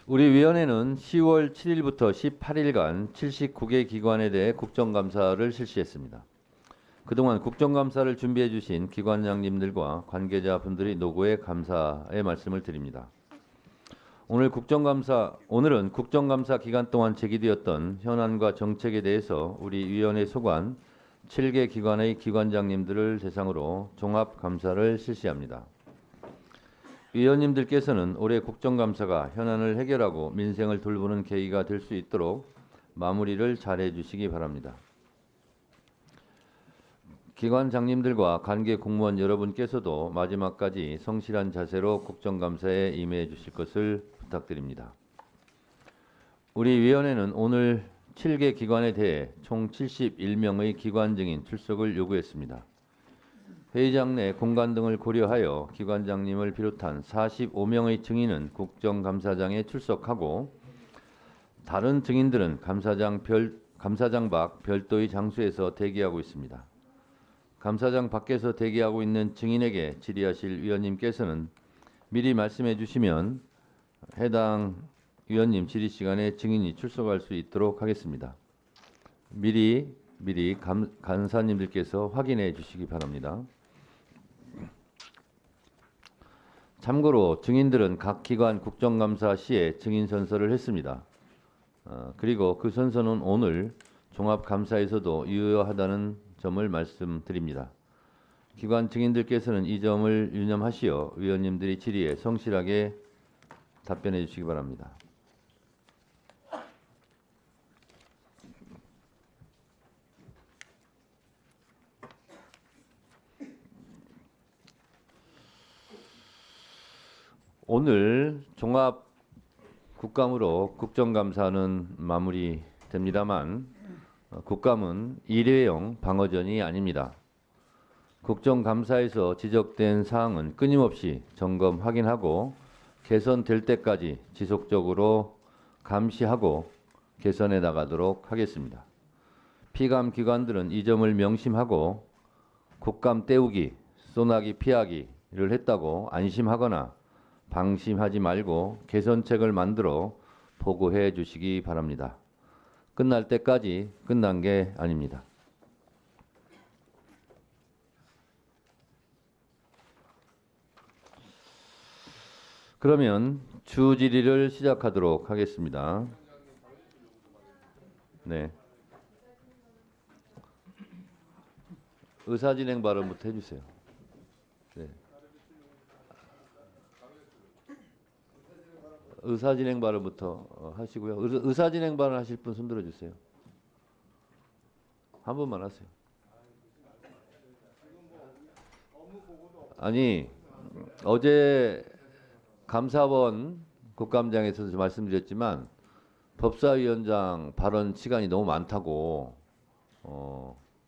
우리 위원회는 10월 7일부터 18일간 79개 기관에 대해 국정감사를 실시했습니다. 그동안 국정감사를 준비해 주신 기관장님들과 관계자분들이 노고에 감사의 말씀을 드립니다. 오늘은 국정감사 기간 동안 제기되었던 현안과 정책에 대해서 우리 위원회 소관 7개 기관의 기관장님들을 대상으로 종합감사를 실시합니다. 위원님들께서는 올해 국정감사가 현안을 해결하고 민생을 돌보는 계기가 될 수 있도록 마무리를 잘해 주시기 바랍니다. 기관장님들과 관계 공무원 여러분께서도 마지막까지 성실한 자세로 국정감사에 임해 주실 것을 부탁드립니다. 우리 위원회는 오늘 7개 기관에 대해 총 71명의 기관 증인 출석을 요구했습니다. 회의장 내 공간 등을 고려하여 기관장님을 비롯한 45명의 증인은 국정감사장에 출석하고 다른 증인들은 감사장 밖 별도의 장소에서 대기하고 있습니다. 감사장 밖에서 대기하고 있는 증인에게 질의하실 위원님께서는 미리 말씀해 주시면 해당 위원님 질의 시간에 증인이 출석할 수 있도록 하겠습니다. 미리 간사님들께서 확인해 주시기 바랍니다. 참고로 증인들은 각 기관 국정감사 시에 증인 선서를 했습니다. 그리고 그 선서는 오늘 종합감사에서도 유효하다는 점을 말씀드립니다. 기관 증인들께서는 이 점을 유념하시어 위원님들이 질의에 성실하게 답변해 주시기 바랍니다. 오늘 종합 국감으로 국정감사는 마무리됩니다만 국감은 일회용 방어전이 아닙니다. 국정감사에서 지적된 사항은 끊임없이 점검 확인하고 개선될 때까지 지속적으로 감시하고 개선해 나가도록 하겠습니다. 피감 기관들은 이 점을 명심하고 국감 때우기, 소나기 피하기를 했다고 안심하거나 방심하지 말고 개선책을 만들어 보고해 주시기 바랍니다. 끝날 때까지 끝난 게 아닙니다. 그러면 주 질의를 시작하도록 하겠습니다. 네. 의사진행 발언부터 해주세요. 네. 의사진행 발언부터 하시고요. 의사진행 발언 하실 분 손 들어주세요. 한 번만 하세요. 아니, 어제 감사원 국감장에서도 말씀드렸지만 법사위원장 발언 시간이 너무 많다고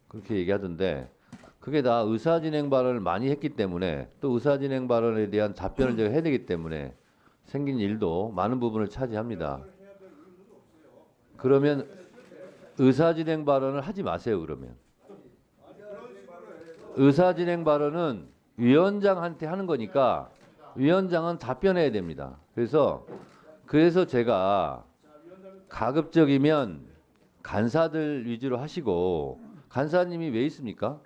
그렇게 얘기하던데 그게 다 의사진행 발언을 많이 했기 때문에 또 의사진행 발언에 대한 답변을 제가 해야 되기 때문에 생긴 일도 많은 부분을 차지합니다. 그러면 의사진행 발언을 하지 마세요. 그러면 의사진행 발언은 위원장한테 하는 거니까 위원장은 답변해야 됩니다. 그래서 제가 가급적이면 간사들 위주로 하시고 간사님이 왜 있습니까?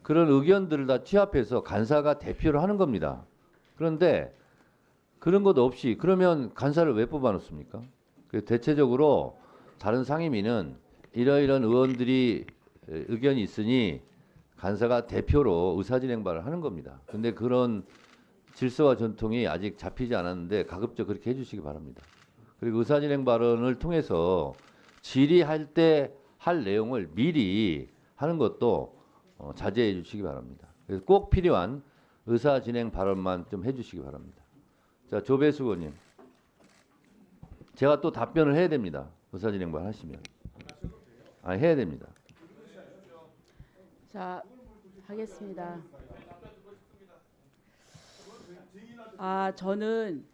그런 의견들을 다 취합해서 간사가 대표를 하는 겁니다. 그런데 그런 것 없이 그러면 간사를 왜 뽑아놓습니까? 대체적으로 다른 상임위는 이러이런 의원들이 의견이 있으니 간사가 대표로 의사진행 발언을 하는 겁니다. 근데 그런 질서와 전통이 아직 잡히지 않았는데 가급적 그렇게 해주시기 바랍니다. 그리고 의사진행 발언을 통해서 질의할 때 할 내용을 미리 하는 것도 자제해 주시기 바랍니다. 그래서 꼭 필요한 의사진행 발언만 좀 해주시기 바랍니다. 자, 조배수 의원님. 제가 또 답변을 해야 됩니다. 의사진행 발언 하시면. 해야 됩니다. 자, 하겠습니다. 저는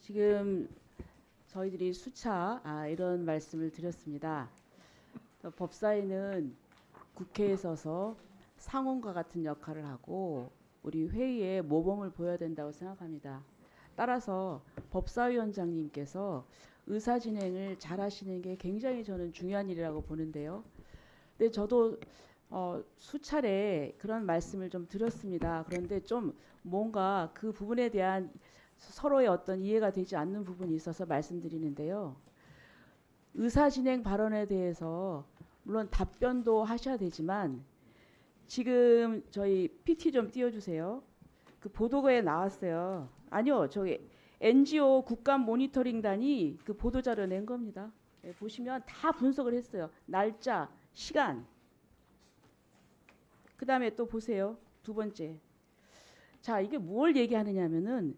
지금 저희들이 수차 이런 말씀을 드렸습니다. 법사위는 국회에 서서 상원과 같은 역할을 하고 우리 회의에 모범을 보여야 된다고 생각합니다. 따라서 법사위원장님께서 의사 진행을 잘하시는 게 굉장히 저는 중요한 일이라고 보는데요. 근데 저도 수차례 그런 말씀을 좀 드렸습니다. 그런데 좀 뭔가 그 부분에 대한 서로의 어떤 이해가 되지 않는 부분이 있어서 말씀드리는데요. 의사 진행 발언에 대해서 물론 답변도 하셔야 되지만 지금 저희 PT 좀 띄워주세요. 그 보도에 나왔어요. 아니요, 저기 NGO 국감 모니터링단이 그 보도자료 낸 겁니다. 예, 보시면 다 분석을 했어요. 날짜, 시간. 그 다음에 또 보세요. 두 번째. 자, 이게 뭘 얘기하느냐면은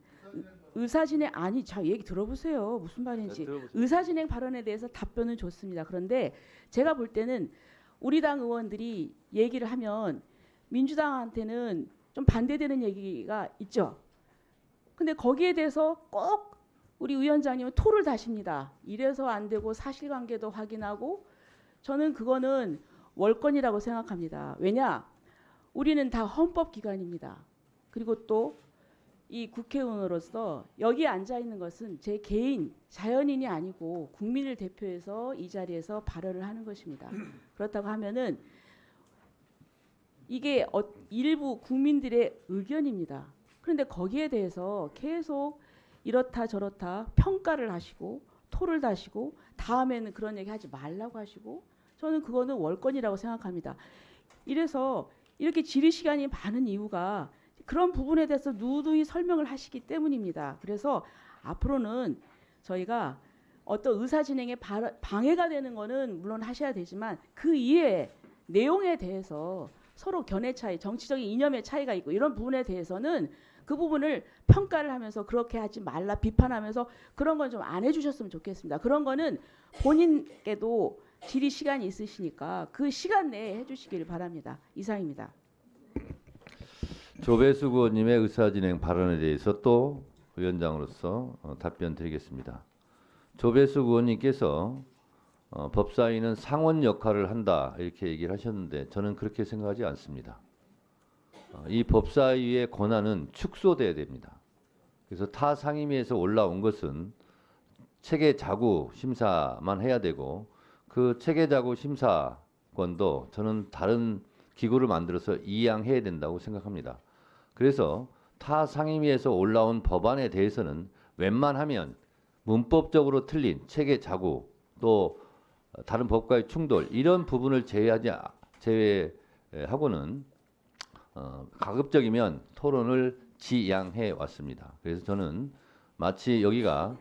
의사진행 아니, 자 얘기 들어보세요. 무슨 말인지. 의사진행 발언에 대해서 답변은 좋습니다. 그런데 제가 볼 때는 우리 당 의원들이 얘기를 하면 민주당한테는 좀 반대되는 얘기가 있죠. 근데 거기에 대해서 꼭 우리 위원장님은 토를 다십니다. 이래서 안 되고 사실관계도 확인하고 저는 그거는 월권이라고 생각합니다. 왜냐? 우리는 다 헌법기관입니다. 그리고 또 이 국회의원으로서 여기 앉아 있는 것은 제 개인 자연인이 아니고 국민을 대표해서 이 자리에서 발언을 하는 것입니다. 그렇다고 하면은 이게 일부 국민들의 의견입니다. 그런데 거기에 대해서 계속 이렇다 저렇다 평가를 하시고 토를 다시고 다음에는 그런 얘기 하지 말라고 하시고 저는 그거는 월권이라고 생각합니다. 이래서 이렇게 질의 시간이 많은 이유가 그런 부분에 대해서 누누이 설명을 하시기 때문입니다. 그래서 앞으로는 저희가 어떤 의사 진행에 방해가 되는 거는 물론 하셔야 되지만 그 이외에 내용에 대해서 서로 견해 차이, 정치적인 이념의 차이가 있고 이런 부분에 대해서는 그 부분을 평가를 하면서 그렇게 하지 말라 비판하면서 그런 건 좀 안 해주셨으면 좋겠습니다. 그런 거는 본인께도 질의 시간이 있으시니까 그 시간 내에 해주시길 바랍니다. 이상입니다. 조배수 의원님의 의사진행 발언에 대해서 또 위원장으로서 답변 드리겠습니다. 조배수 의원님께서 법사위는 상원 역할을 한다 이렇게 얘기를 하셨는데 저는 그렇게 생각하지 않습니다. 이 법사위의 권한은 축소돼야 됩니다. 그래서 타 상임위에서 올라온 것은 체계자구 심사만 해야 되고 그 체계자구 심사권도 저는 다른 기구를 만들어서 이양해야 된다고 생각합니다. 그래서 타 상임위에서 올라온 법안에 대해서는 웬만하면 문법적으로 틀린 체계자구 또 다른 법과의 충돌 이런 부분을 제외하고는 가급적이면 토론을 지양해 왔습니다. 그래서 저는 마치 여기가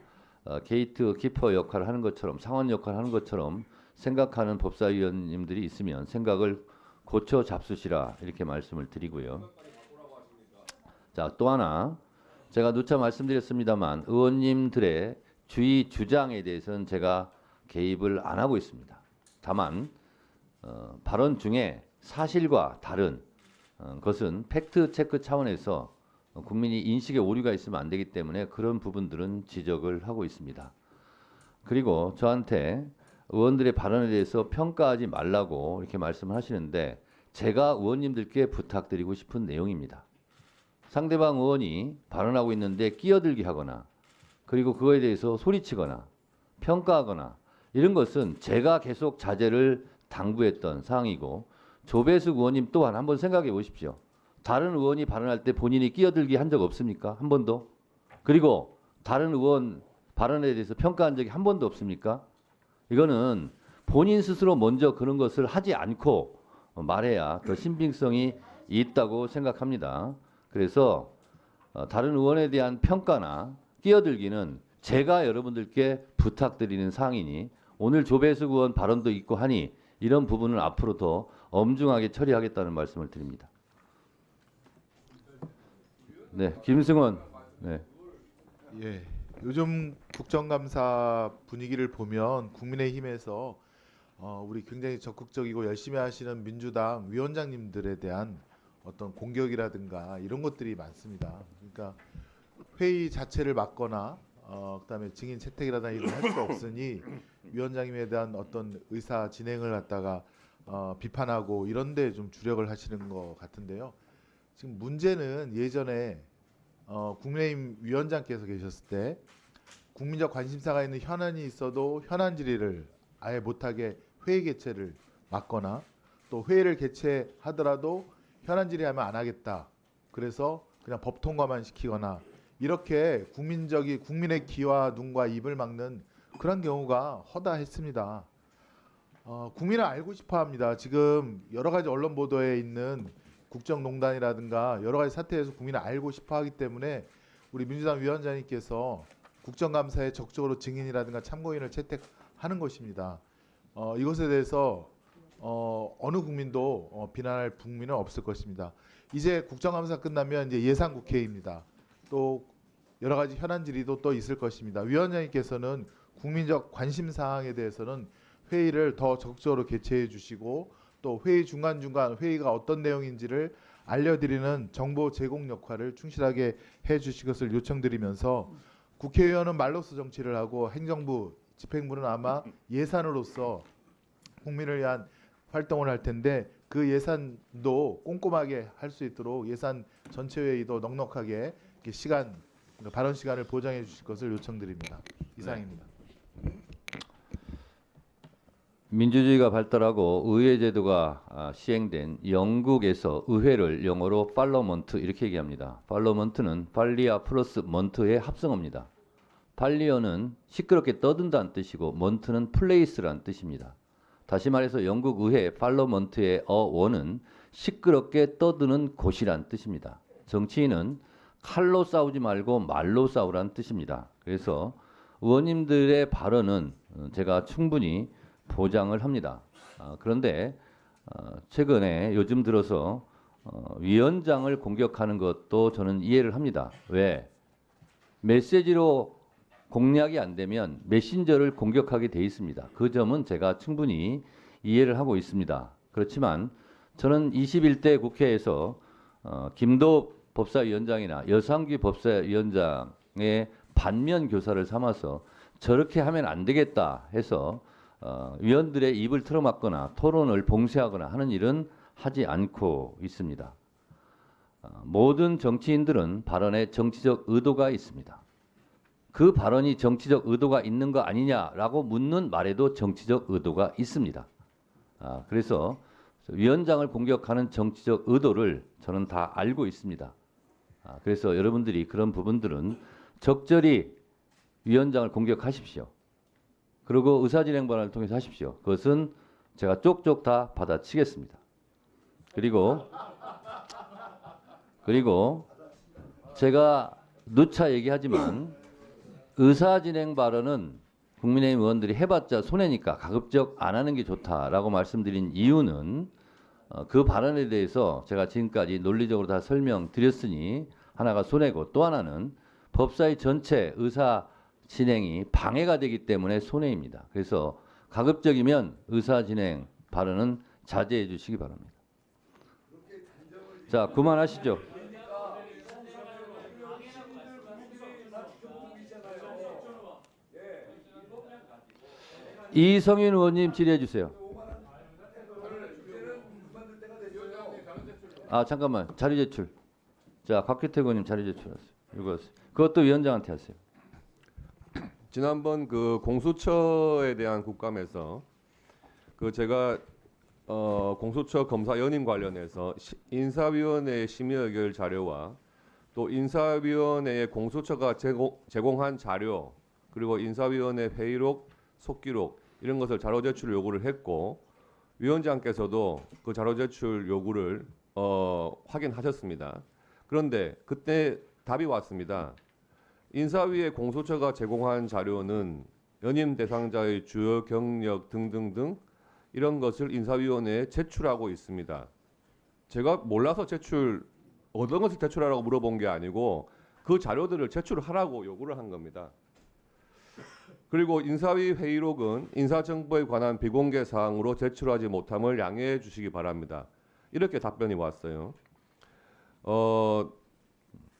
게이트 키퍼 역할을 하는 것처럼 상원 역할을 하는 것처럼 생각하는 법사위원님들이 있으면 생각을 고쳐 잡수시라 이렇게 말씀을 드리고요. 자, 또 하나 제가 누차 말씀드렸습니다만 의원님들의 주의 주장에 대해서는 제가 개입을 안 하고 있습니다. 다만 발언 중에 사실과 다른 것은 팩트 체크 차원에서 국민이 인식에 오류가 있으면 안 되기 때문에 그런 부분들은 지적을 하고 있습니다. 그리고 저한테 의원들의 발언에 대해서 평가하지 말라고 이렇게 말씀하시는데 제가 의원님들께 부탁드리고 싶은 내용입니다. 상대방 의원이 발언하고 있는데 끼어들기 하거나 그리고 그거에 대해서 소리치거나 평가하거나 이런 것은 제가 계속 자제를 당부했던 사항이고 조배수 의원님 또한 한번 생각해 보십시오. 다른 의원이 발언할 때 본인이 끼어들기 한 적 없습니까? 한 번도? 그리고 다른 의원 발언에 대해서 평가한 적이 한 번도 없습니까? 이거는 본인 스스로 먼저 그런 것을 하지 않고 말해야 더 신빙성이 있다고 생각합니다. 그래서 다른 의원에 대한 평가나 끼어들기는 제가 여러분들께 부탁드리는 사항이니 오늘 조배수 의원 발언도 있고 하니 이런 부분은 앞으로 더 엄중하게 처리하겠다는 말씀을 드립니다. 네, 김승원. 네. 예, 요즘 국정감사 분위기를 보면 국민의힘에서 우리 굉장히 적극적이고 열심히 하시는 민주당 위원장님들에 대한 어떤 공격이라든가 이런 것들이 많습니다. 그러니까 회의 자체를 막거나 그다음에 증인 채택이라든가 이런 할 수 없으니 위원장님에 대한 어떤 의사 진행을 갖다가 비판하고 이런 데 좀 주력을 하시는 것 같은데요. 지금 문제는 예전에 국민의힘 위원장께서 계셨을 때 국민적 관심사가 있는 현안이 있어도 현안 질의를 아예 못하게 회의 개최를 막거나 또 회의를 개최하더라도 현안 질의하면 안 하겠다. 그래서 그냥 법 통과만 시키거나 이렇게 국민의 귀와 눈과 입을 막는 그런 경우가 허다했습니다. 국민은 알고 싶어합니다. 지금 여러 가지 언론 보도에 있는 국정농단이라든가 여러 가지 사태에서 국민은 알고 싶어하기 때문에 우리 민주당 위원장님께서 국정감사에 적극적으로 증인이라든가 참고인을 채택하는 것입니다. 이것에 대해서 어느 국민도 비난할 국민은 없을 것입니다. 이제 국정감사 끝나면 이제 예산국회입니다. 또 여러 가지 현안 질의도 또 있을 것입니다. 위원장님께서는 국민적 관심 사항에 대해서는 회의를 더 적극적으로 개최해 주시고 또 회의 중간중간 회의가 어떤 내용인지를 알려드리는 정보 제공 역할을 충실하게 해 주실 것을 요청드리면서 국회의원은 말로써 정치를 하고 행정부, 집행부는 아마 예산으로서 국민을 위한 활동을 할 텐데 그 예산도 꼼꼼하게 할 수 있도록 예산 전체 회의도 넉넉하게 이렇게 발언 시간을 보장해 주실 것을 요청드립니다. 이상입니다. 민주주의가 발달하고 의회 제도가 시행된 영국에서 의회를 영어로 팔러먼트 이렇게 얘기합니다. 팔러먼트는 팔리아 플러스 먼트의 합성어입니다. 팔리어는 시끄럽게 떠든다는 뜻이고 먼트는 플레이스라는 뜻입니다. 다시 말해서 영국 의회 팔러먼트의 어원은 시끄럽게 떠드는 곳이란 뜻입니다. 정치인은 칼로 싸우지 말고 말로 싸우라는 뜻입니다. 그래서 의원님들의 발언은 제가 충분히 보장을 합니다. 그런데 최근에 요즘 들어서 위원장을 공격하는 것도 저는 이해를 합니다. 왜? 메시지로 공략이 안 되면 메신저를 공격하게 돼 있습니다. 그 점은 제가 충분히 이해를 하고 있습니다. 그렇지만 저는 21대 국회에서 김도 법사위원장이나 여상규 법사위원장의 반면 교사를 삼아서 저렇게 하면 안 되겠다 해서 위원들의 입을 틀어막거나 토론을 봉쇄하거나 하는 일은 하지 않고 있습니다. 모든 정치인들은 발언에 정치적 의도가 있습니다. 그 발언이 정치적 의도가 있는 거 아니냐라고 묻는 말에도 정치적 의도가 있습니다. 그래서 위원장을 공격하는 정치적 의도를 저는 다 알고 있습니다. 그래서 여러분들이 그런 부분들은 적절히 위원장을 공격하십시오. 그리고 의사진행 발언을 통해서 하십시오. 그것은 제가 쪽쪽 다 받아치겠습니다. 그리고 제가 누차 얘기하지만 의사진행 발언은 국민의힘 의원들이 해봤자 손해니까 가급적 안 하는 게 좋다라고 말씀드린 이유는 그 발언에 대해서 제가 지금까지 논리적으로 다 설명드렸으니 하나가 손해고 또 하나는 법사위 전체 의사 진행이 방해가 되기 때문에 손해입니다. 그래서 가급적이면 의사 진행 발언은 자제해 주시기 바랍니다. 자, 그만하시죠. 이성윤 의원님 질의해 주세요. 잠깐만. 자리 제출. 자, 곽규택 의원님 자리 제출하세요. 그것도 위원장한테 하세요. 지난번 그 공수처에 대한 국감에서 그 제가 공수처 검사 연임 관련해서 인사위원회 심의 의결 자료와 또 인사위원회에 공수처가 제공한 자료 그리고 인사위원회 회의록, 속기록 이런 것을 자료 제출 요구를 했고 위원장께서도 그 자료 제출 요구를 확인하셨습니다. 그런데 그때 답이 왔습니다. 인사위에 공수처가 제공한 자료는 연임 대상자의 주요 경력 등등등 이런 것을 인사위원회에 제출하고 있습니다. 제가 몰라서 어떤 것을 제출하라고 물어본 게 아니고 그 자료들을 제출하라고 요구를 한 겁니다. 그리고 인사위 회의록은 인사정보에 관한 비공개 사항으로 제출하지 못함을 양해해 주시기 바랍니다. 이렇게 답변이 왔어요.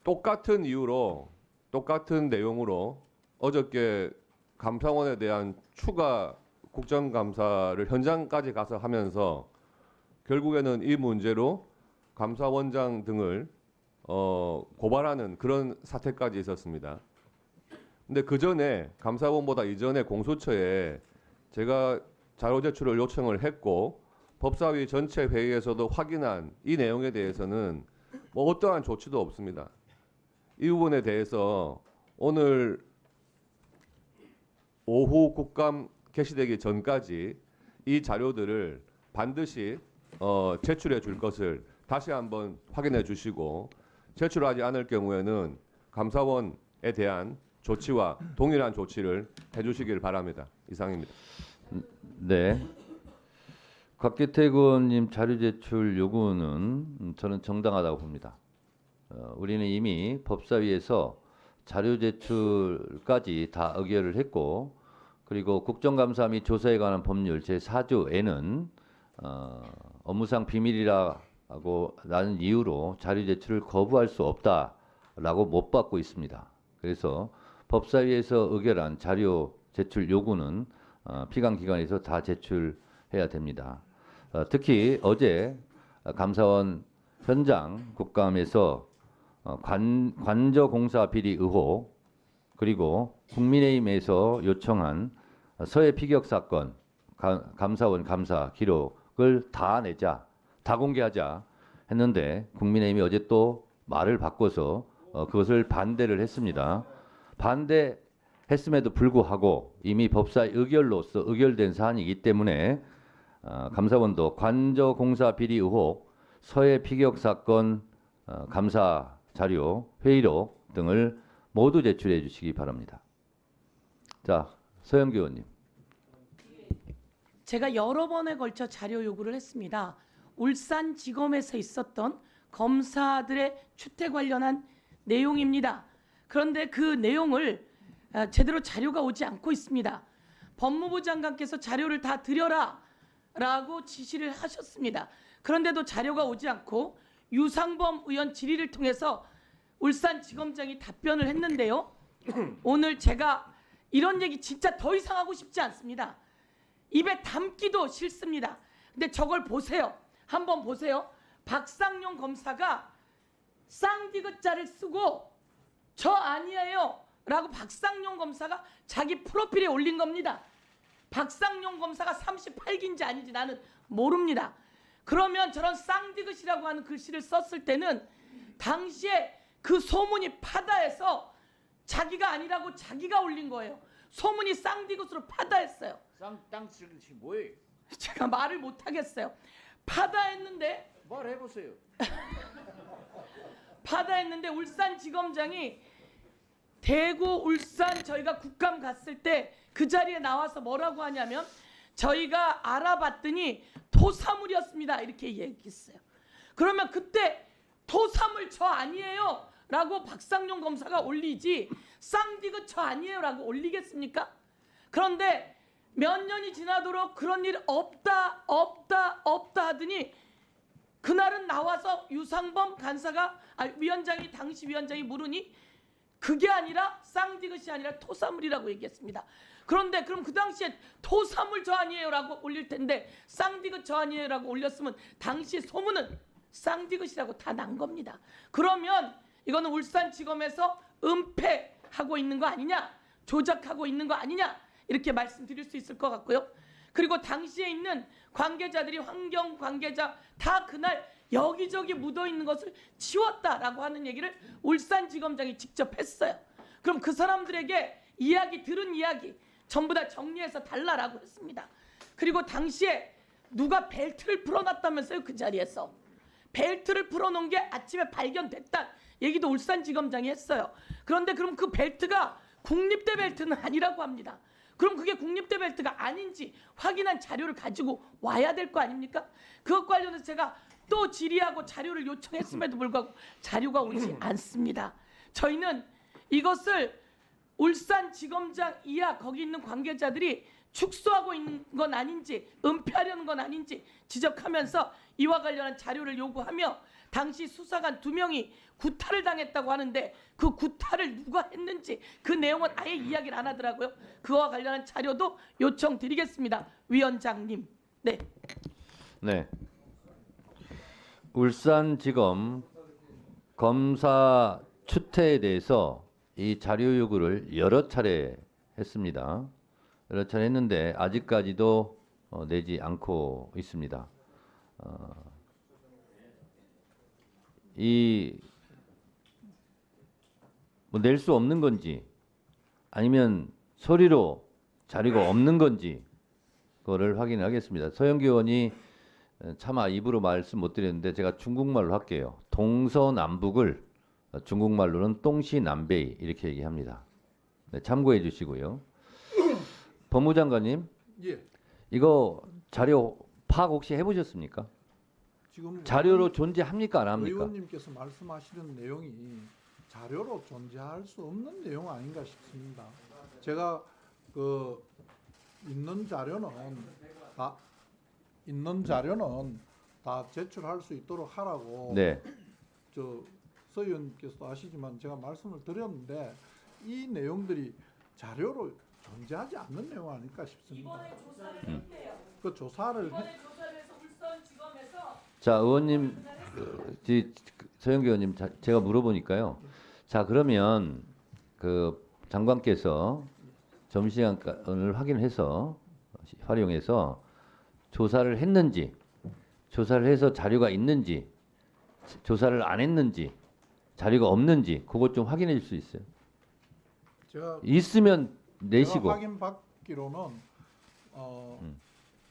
똑같은 이유로 똑같은 내용으로 어저께 감사원에 대한 추가 국정감사를 현장까지 가서 하면서 결국에는 이 문제로 감사원장 등을 고발하는 그런 사태까지 있었습니다. 근데 그 전에 감사원보다 이전에 공수처에 제가 자료 제출을 요청을 했고 법사위 전체 회의에서도 확인한 이 내용에 대해서는 뭐 어떠한 조치도 없습니다. 이 부분에 대해서 오늘 오후 국감 개시되기 전까지 이 자료들을 반드시 제출해 줄 것을 다시 한번 확인해 주시고 제출하지 않을 경우에는 감사원에 대한 조치와 동일한 조치를 해주시길 바랍니다. 이상입니다. 네. 곽기택 의원님 자료 제출 요구는 저는 정당하다고 봅니다. 우리는 이미 법사위에서 자료 제출까지 다 의결을 했고 그리고 국정감사 및 조사에 관한 법률 제4조에는 업무상 비밀이라고 라는 이유로 자료 제출을 거부할 수 없다라고 못 받고 있습니다. 그래서 법사위에서 의결한 자료 제출 요구는 피감기관에서 다 제출해야 됩니다. 특히 어제 감사원 현장 국감에서 관저공사 비리 의혹 그리고 국민의힘에서 요청한 서해 피격 사건 감사원 감사 기록을 다 내자, 다 공개하자 했는데 국민의힘이 어제 또 말을 바꿔서 그것을 반대를 했습니다. 반대했음에도 불구하고 이미 법사위 의결로서 의결된 사안이기 때문에 감사원도 관저공사 비리 의혹, 서해 피격 사건 감사 자료, 회의록 등을 모두 제출해 주시기 바랍니다. 자, 서영기 의원님. 제가 여러 번에 걸쳐 자료 요구를 했습니다. 울산지검에서 있었던 검사들의 추태 관련한 내용입니다. 그런데 그 내용을 제대로 자료가 오지 않고 있습니다. 법무부 장관께서 자료를 다 드려라 라고 지시를 하셨습니다. 그런데도 자료가 오지 않고 유상범 의원 질의를 통해서 울산지검장이 답변을 했는데요. 오늘 제가 이런 얘기 진짜 더 이상 하고 싶지 않습니다. 입에 담기도 싫습니다. 근데 저걸 보세요. 한번 보세요. 박상용 검사가 쌍디귿자를 쓰고 저 아니에요 라고 박상용 검사가 자기 프로필에 올린 겁니다. 박상용 검사가 38기인지 아닌지 나는 모릅니다. 그러면 저런 쌍디귿이라고 하는 글씨를 썼을 때는 당시에 그 소문이 파다해서 자기가 아니라고 자기가 올린 거예요. 소문이 쌍디귿으로 파다했어요. 쌍땅스릇이 뭐예요? 제가 말을 못하겠어요. 파다했는데 말해보세요. 파다했는데 울산지검장이 대구, 울산 저희가 국감 갔을 때 그 자리에 나와서 뭐라고 하냐면 저희가 알아봤더니 토사물이었습니다. 이렇게 얘기했어요. 그러면 그때 토사물 저 아니에요 라고 박상용 검사가 올리지 쌍디귿 저 아니에요 라고 올리겠습니까? 그런데 몇 년이 지나도록 그런 일 없다 하더니 그날은 나와서 유상범 위원장이 당시 위원장이 물으니 그게 아니라 쌍디귿이 아니라 토사물이라고 얘기했습니다. 그런데 그럼 그 당시에 토사물 저 아니에요라고 올릴 텐데 쌍디귿 저 아니에요라고 올렸으면 당시 소문은 쌍디귿이라고 다 난 겁니다. 그러면 이거는 울산지검에서 은폐하고 있는 거 아니냐, 조작하고 있는 거 아니냐 이렇게 말씀드릴 수 있을 것 같고요. 그리고 당시에 있는 관계자들이 환경 관계자 다 그날 여기저기 묻어 있는 것을 치웠다라고 하는 얘기를 울산지검장이 직접 했어요. 그럼 그 사람들에게 들은 이야기 전부 다 정리해서 달라라고 했습니다. 그리고 당시에 누가 벨트를 풀어놨다면서요. 그 자리에서 벨트를 풀어놓은 게 아침에 발견됐다 얘기도 울산지검장이 했어요. 그런데 그럼 그 벨트가 국립대 벨트는 아니라고 합니다. 그럼 그게 국립대 벨트가 아닌지 확인한 자료를 가지고 와야 될 거 아닙니까? 그것 관련해서 제가 또 질의하고 자료를 요청했음에도 불구하고 자료가 오지 않습니다. 저희는 이것을 울산지검장 이하 거기 있는 관계자들이 축소하고 있는 건 아닌지 은폐하려는 건 아닌지 지적하면서 이와 관련한 자료를 요구하며 당시 수사관 2명이 구타를 당했다고 하는데 그 구타를 누가 했는지 그 내용은 아예 이야기를 안 하더라고요. 그와 관련한 자료도 요청드리겠습니다. 위원장님. 네. 네. 울산지검 검사 추태에 대해서 이 자료 요구를 여러 차례 했습니다. 여러 차례 했는데 아직까지도 내지 않고 있습니다. 뭐 낼 수 없는 건지 아니면 서류로 자료가 없는 건지 그거를 확인하겠습니다. 서영교 의원이 차마 입으로 말씀 못 드렸는데 제가 중국말로 할게요. 동서남북을 중국말로는 똥시남베이 이렇게 얘기합니다. 네, 참고해 주시고요. 법무장관님, 예. 이거 자료 파악 혹시 해보셨습니까? 지금 자료로 존재합니까 안 합니까? 의원님께서 말씀하시는 내용이 자료로 존재할 수 없는 내용 아닌가 싶습니다. 제가 그 있는 자료는 다 제출할 수 있도록 하라고 네, 서 의원께서도 아시지만 제가 말씀을 드렸는데 이 내용들이 자료로 존재하지 않는 내용 아닐까 싶습니다. 이번에 조사를 했대요. 그 조사를 이번에 조사를 해서 울산지검에서 자 의원님, 서영교 의원님, 제가 물어보니까요. 자 그러면 그 장관께서 점심시간을 확인해서 활용해서 조사를 했는지, 조사를 해서 자료가 있는지, 조사를 안 했는지, 자료가 없는지 그것 좀 확인해 줄 수 있어요? 제가 있으면 내시고. 제가 확인받기로는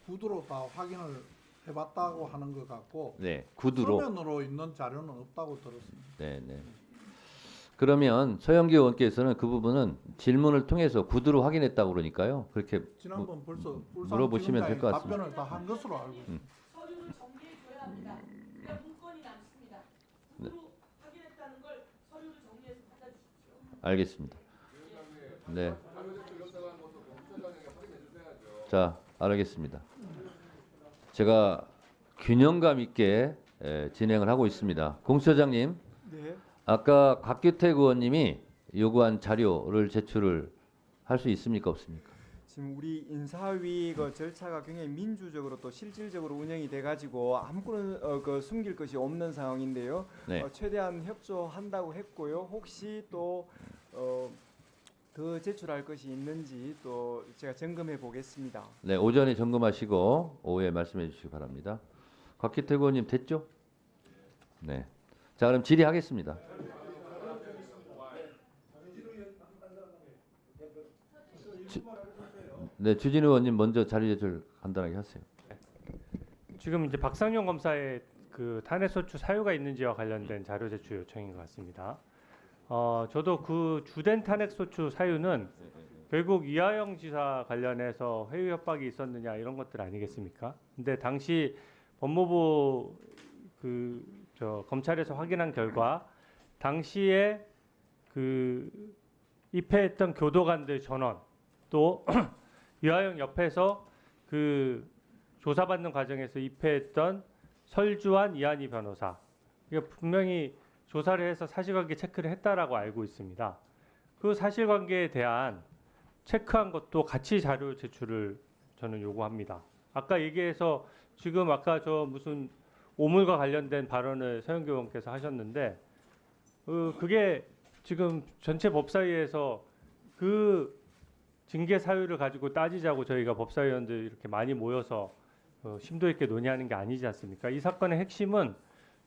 구두로 다 확인을 해봤다고 하는 것 같고 네, 구두로. 서면으로 있는 자료는 없다고 들었습니다. 네, 네. 그러면 서영교 의원께서는 그 부분은 질문을 통해서 구두로 확인했다고 그러니까요. 그렇게 지난번 벌써 물어보시면 될것 같습니다. 답변을 다 한 것으로 알고 있습니다. 서류를 정리해줘야 합니다. 그냥 문건이 남습니다. 구두로 확인했다는 걸 서류를 정리해서 받아주십시오. 알겠습니다. 네. 자, 알겠습니다. 제가 균형감 있게 진행을 하고 있습니다. 공수처장님, 네. 아까 곽규택 의원님이 요구한 자료를 제출을 할 수 있습니까, 없습니까? 지금 우리 인사위 그 절차가 굉장히 민주적으로 또 실질적으로 운영이 돼가지고 아무거나 숨길 것이 없는 상황인데요. 네. 최대한 협조한다고 했고요. 혹시 또 더 제출할 것이 있는지 또 제가 점검해 보겠습니다. 네, 오전에 점검하시고 오후에 말씀해 주시기 바랍니다. 곽규택 의원님 됐죠? 네. 자, 그럼 질의하겠습니다. 네, 주진우 의원님 먼저 자료 제출 간단하게 하세요. 지금 이제 박상용 검사의 그 탄핵소추 사유가 있는지와 관련된 자료 제출 요청인 것 같습니다. 저도 그 주된 탄핵소추 사유는 결국 이하영 지사 관련해서 회유 협박이 있었느냐 이런 것들 아니겠습니까? 근데 당시 법무부 검찰에서 확인한 결과 당시에 그 입회했던 교도관들 전원 또 이하영 옆에서 그 조사받는 과정에서 입회했던 설주환 이한희 변호사 이게 분명히 조사를 해서 사실관계 체크를 했다라고 알고 있습니다. 그 사실관계에 대한 체크한 것도 같이 자료 제출을 저는 요구합니다. 아까 얘기해서 지금 아까 저 무슨 오물과 관련된 발언을 서영교 의원께서 하셨는데 그게 지금 전체 법사위에서 그 징계 사유를 가지고 따지자고 저희가 법사위원들 이렇게 많이 모여서 심도 있게 논의하는 게 아니지 않습니까? 이 사건의 핵심은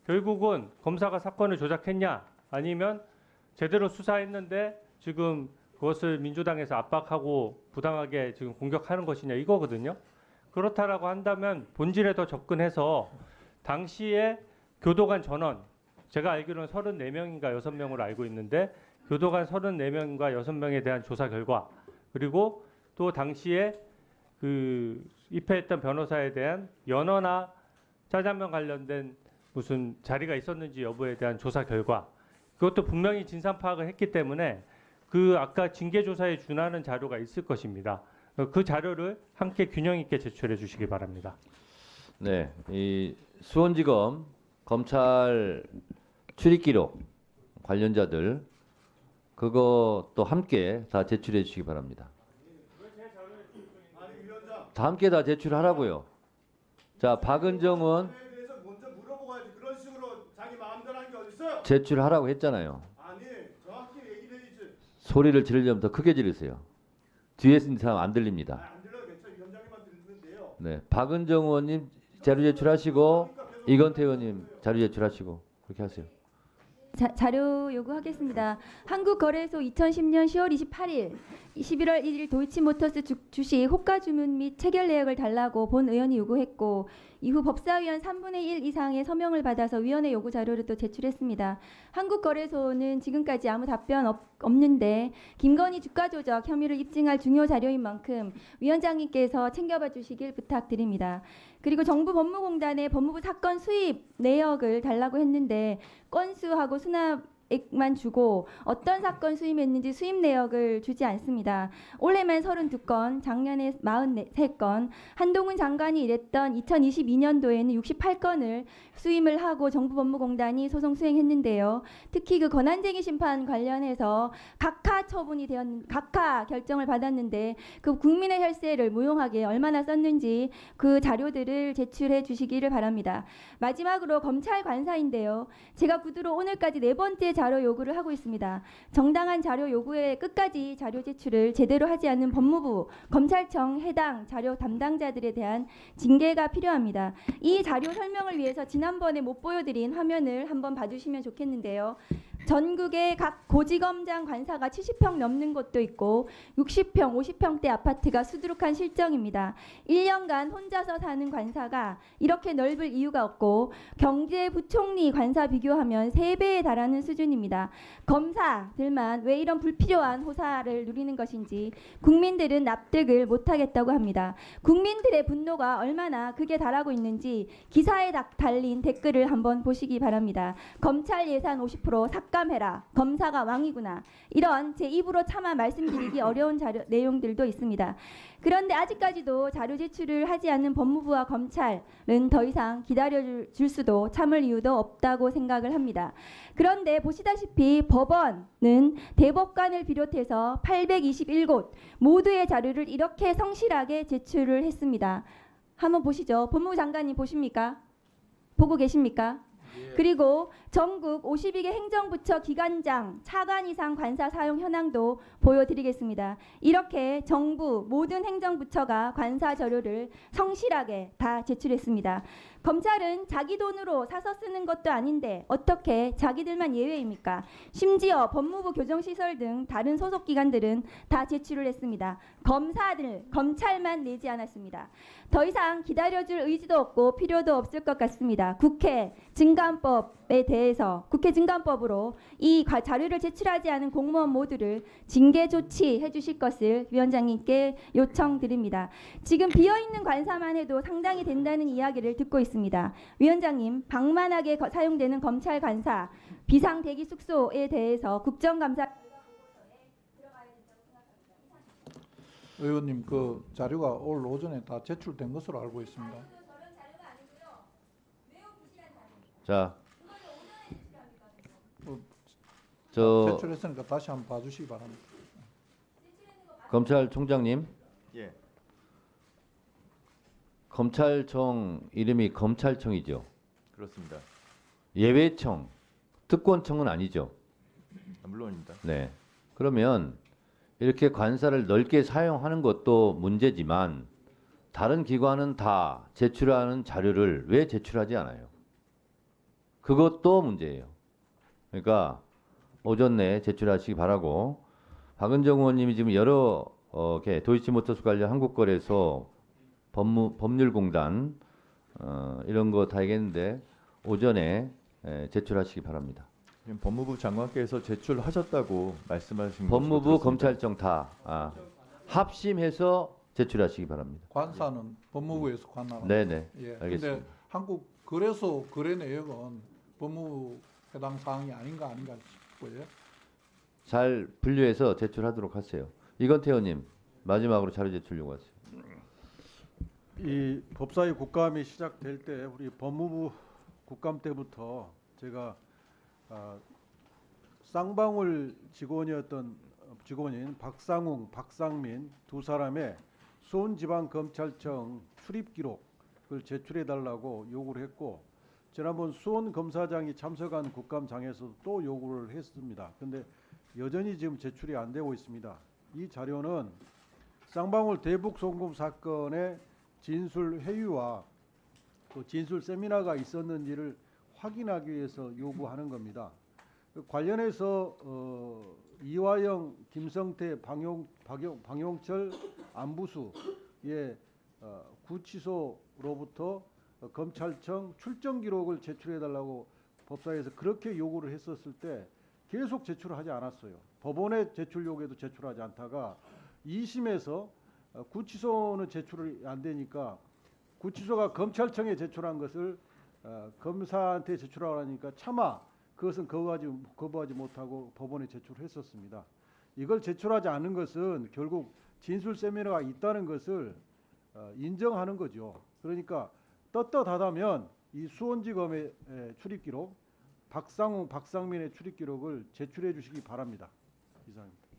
결국은 검사가 사건을 조작했냐 아니면 제대로 수사했는데 지금 그것을 민주당에서 압박하고 부당하게 지금 공격하는 것이냐 이거거든요. 그렇다라고 한다면 본질에 더 접근해서 당시에 교도관 전원 제가 알기로는 34명인가 6명으로 알고 있는데 교도관 34명과 6명에 대한 조사 결과 그리고 또 당시에 그 입회했던 변호사에 대한 연어나 짜장면 관련된 무슨 자리가 있었는지 여부에 대한 조사 결과 그것도 분명히 진상 파악을 했기 때문에 그 아까 징계 조사에 준하는 자료가 있을 것입니다. 그 자료를 함께 균형 있게 제출해 주시기 바랍니다. 네, 이 수원지검 검찰 출입 기록 관련자들 그것도 함께 다 제출해 주시기 바랍니다. 다 함께 다 제출하라고요. 자, 박은정 의원. 제출하라고 했잖아요. 소리를 지르려면 더 크게 지르세요. 뒤에 있는 사람 안 들립니다. 네, 박은정 의원님 자료 제출하시고 이건태 의원님 자료 제출하시고 그렇게 하세요. 자료 요구하겠습니다. 한국거래소 2010년 10월 28일, 11월 1일 도이치모터스 주식 호가 주문 및 체결 내역을 달라고 본 의원이 요구했고 이후 법사위원 3분의 1 이상의 서명을 받아서 위원회 요구 자료를 또 제출했습니다. 한국거래소는 지금까지 아무 답변 없는데 김건희 주가 조작 혐의를 입증할 중요 자료인 만큼 위원장님께서 챙겨봐 주시길 부탁드립니다. 그리고 정부 법무공단에 법무부 사건 수입 내역을 달라고 했는데 건수하고 수납액만 주고 어떤 사건 수임했는지 수입 내역을 주지 않습니다. 올해만 32건, 작년에 43건, 한동훈 장관이 일했던 2022년도에는 68건을 수임을 하고 정부 법무공단이 소송 수행했는데요. 특히 그 권한쟁의 심판 관련해서 각하 처분이 각하 결정을 받았는데 그 국민의 혈세를 무용하게 얼마나 썼는지 그 자료들을 제출해 주시기를 바랍니다. 마지막으로 검찰 관사인데요. 제가 구두로 오늘까지 4번째 자료 요구를 하고 있습니다. 정당한 자료 요구에 끝까지 자료 제출을 제대로 하지 않는 법무부, 검찰청 해당 자료 담당자들에 대한 징계가 필요합니다. 이 자료 설명을 위해서 지난번에 못 보여드린 화면을 한번 봐주시면 좋겠는데요. 전국의 각 고지검장 관사가 70평 넘는 곳도 있고 60평, 50평대 아파트가 수두룩한 실정입니다. 1년간 혼자서 사는 관사가 이렇게 넓을 이유가 없고 경제부총리 관사 비교하면 3배에 달하는 수준입니다. 검사들만 왜 이런 불필요한 호사를 누리는 것인지 국민들은 납득을 못하겠다고 합니다. 국민들의 분노가 얼마나 극에 달하고 있는지 기사에 달린 댓글을 한번 보시기 바랍니다. 검찰 예산 50% 삭감해라. 검사가 왕이구나. 이런 제 입으로 차마 말씀드리기 어려운 내용들도 있습니다. 그런데 아직까지도 자료 제출을 하지 않는 법무부와 검찰은 더 이상 기다려줄 수도 참을 이유도 없다고 생각을 합니다. 그런데 보시다시피 법원은 대법관을 비롯해서 821곳 모두의 자료를 이렇게 성실하게 제출을 했습니다. 한번 보시죠. 법무부 장관님 보십니까? 보고 계십니까? 그리고 전국 52개 행정부처 기관장, 차관 이상 관사 사용 현황도 보여드리겠습니다. 이렇게 정부 모든 행정부처가 관사 자료를 성실하게 다 제출했습니다. 검찰은 자기 돈으로 사서 쓰는 것도 아닌데 어떻게 자기들만 예외입니까? 심지어 법무부 교정시설 등 다른 소속기관들은 다 제출을 했습니다. 검찰만 내지 않았습니다. 더 이상 기다려줄 의지도 없고 필요도 없을 것 같습니다. 국회 증감법에 대해서 국회 증감법으로 이 자료를 제출하지 않은 공무원 모두를 징계 조치해 주실 것을 위원장님께 요청드립니다. 지금 비어있는 관사만 해도 상당히 된다는 이야기를 듣고 있습니다. 위원장님, 방만하게 사용되는 검찰 관사, 비상 대기 숙소에 대해서 국정감사 의원님 그 자료가 올 오전에 다 제출된 것으로 알고 있습니다. 자, 제출했으니까 다시 한번 봐주시기 바랍니다. 검찰총장님, 예. 검찰청 이름이 검찰청이죠. 그렇습니다. 예외청, 특권청은 아니죠. 물론입니다. 네. 그러면 이렇게 관사를 넓게 사용하는 것도 문제지만 다른 기관은 다 제출하는 자료를 왜 제출하지 않아요? 그것도 문제예요. 그러니까 오전 내에 제출하시기 바라고, 박은정 의원님이 지금 여러 도이치모터스 관련 한국거래소 법률공단 이런 거 다 얘기했는데 오전에 제출하시기 바랍니다. 법무부 장관께서 제출하셨다고 말씀하신 법무부, 검찰청 다 합심해서 제출하시기 바랍니다. 관사는 법무부에서 관할합니다. 네네. 예. 알겠습니다. 근데 한국 거래소 거래 내역은 법무부 해당 사항이 아닌가 싶고요. 잘 분류해서 제출하도록 하세요. 이건태 의원님 마지막으로 자료 제출 요구하세요. 이 법사위 국감이 시작될 때 우리 법무부 국감 때부터 제가 쌍방울 직원인 박상웅, 박상민 두 사람의 수원지방검찰청 출입 기록을 제출해 달라고 요구를 했고 지난번 수원 검사장이 참석한 국감장에서도 또 요구를 했습니다. 근데 여전히 지금 제출이 안 되고 있습니다. 이 자료는 쌍방울 대북 송금 사건의 진술 회유와 또 진술 세미나가 있었는지를 확인하기 위해서 요구하는 겁니다. 관련해서 이화영, 김성태, 방용철 안부수의 구치소로부터 검찰청 출정 기록을 제출해달라고 법사위에서 그렇게 요구를 했었을 때 계속 제출하지 않았어요. 법원의 제출 요구에도 제출하지 않다가 2심에서 구치소는 제출이 안 되니까 구치소가 검찰청에 제출한 것을 검사한테 제출하라니까 차마 그것은 거부하지 못하고 법원에 제출했었습니다. 이걸 제출하지 않은 것은 결국 진술 세미나가 있다는 것을 인정하는 거죠. 그러니까 떳떳하다면 이 수원지검의 출입 기록, 박상웅, 박상민의 출입 기록을 제출해 주시기 바랍니다. 이상입니다.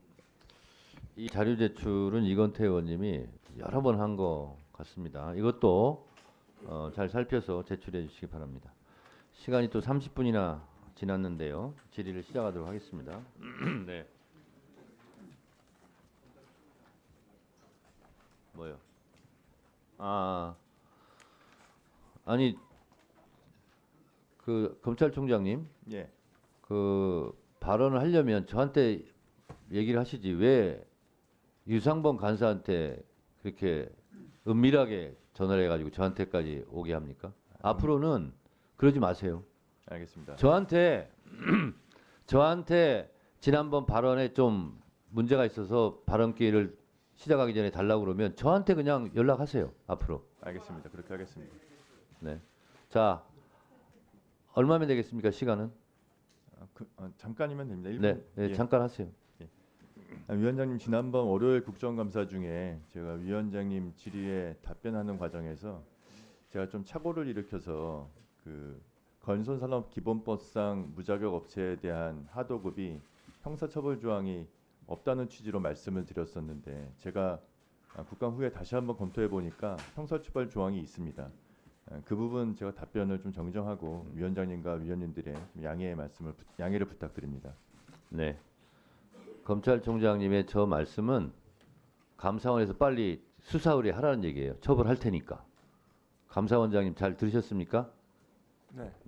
이 자료 제출은 이건태 의원님이 여러 번 한 것 같습니다. 이것도 잘 살펴서 제출해 주시기 바랍니다. 시간이 또 30분이나 지났는데요. 질의를 시작하도록 하겠습니다. 네. 뭐요? 아니 그 검찰총장님, 예. 그 발언을 하려면 저한테 얘기를 하시지 왜 유상범 간사한테 그렇게 은밀하게 전화를 해가지고 저한테까지 오게 합니까? 앞으로는 그러지 마세요. 알겠습니다. 저한테 지난번 발언에 좀 문제가 있어서 발언 기회를 시작하기 전에 달라고 그러면 저한테 그냥 연락하세요. 앞으로. 알겠습니다. 그렇게 하겠습니다. 네. 자, 얼마면 되겠습니까? 시간은? 잠깐이면 됩니다. 1분. 네, 네, 예. 잠깐 하세요. 위원장님 지난번 월요일 국정감사 중에 제가 위원장님 질의에 답변하는 과정에서 제가 좀 착오를 일으켜서 그 건설산업기본법상 무자격 업체에 대한 하도급이 형사처벌 조항이 없다는 취지로 말씀을 드렸었는데 제가 국감 후에 다시 한번 검토해 보니까 형사처벌 조항이 있습니다. 그 부분 제가 답변을 좀 정정하고 위원장님과 위원님들의 양해를 부탁드립니다. 네. 검찰총장님의 저 말씀은 감사원에서 빨리 수사 의뢰하라는 얘기예요. 처벌할 테니까. 감사원장님 잘 들으셨습니까? 네.